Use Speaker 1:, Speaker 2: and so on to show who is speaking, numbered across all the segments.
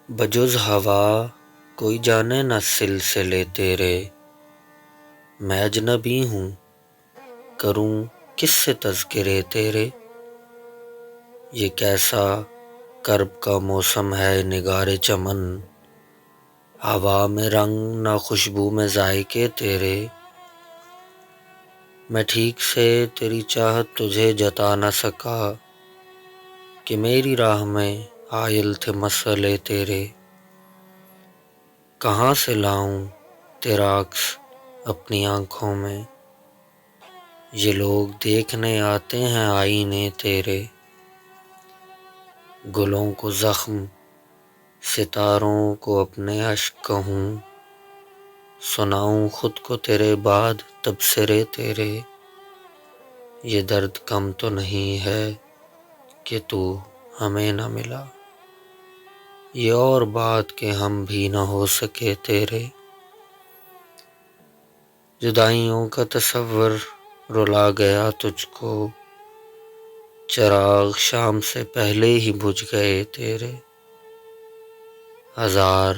Speaker 1: بجز ہوا کوئی جانے نہ سلسلے تیرے، میں اجنبی ہوں کروں کس سے تذکرے تیرے۔ یہ کیسا کرب کا موسم ہے نگارِ چمن، ہوا میں رنگ نہ خوشبو میں ذائقے تیرے۔ میں ٹھیک سے تیری چاہت تجھے جتا نہ سکا، کہ میری راہ میں حائل تھے مسئلے تیرے۔ کہاں سے لاؤں تیرا عکس اپنی آنکھوں میں، یہ لوگ دیکھنے آتے ہیں آئینے تیرے۔ گلوں کو زخم، ستاروں کو اپنے اشک کہوں، سناؤں خود کو تیرے بعد تبصرے تیرے۔ یہ درد کم تو نہیں ہے کہ تو ہمیں نہ ملا، یہ اور بات کہ ہم بھی نہ ہو سکے تیرے۔ جدائیوں کا تصور رلا گیا تجھ کو، چراغ شام سے پہلے ہی بجھ گئے تیرے۔ ہزار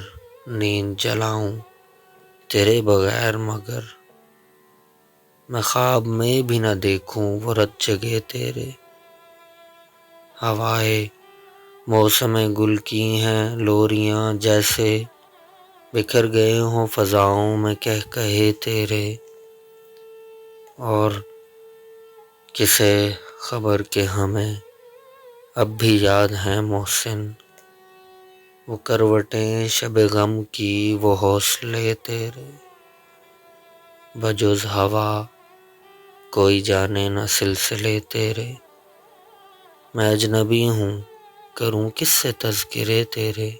Speaker 1: نیند جلاؤں تیرے بغیر مگر، میں خواب میں بھی نہ دیکھوں وہ رت جگے تیرے۔ ہوائے موسم گل کی ہیں لوریاں جیسے، بکھر گئے ہوں فضاؤں میں کہے تیرے۔ اور کسے خبر کہ ہمیں اب بھی یاد ہیں محسن، وہ کروٹیں شب غم کی وہ حوصلے تیرے۔ بجز ہوا کوئی جانے نہ سلسلے تیرے، میں اجنبی ہوں کروں کس سے تذکرے تیرے۔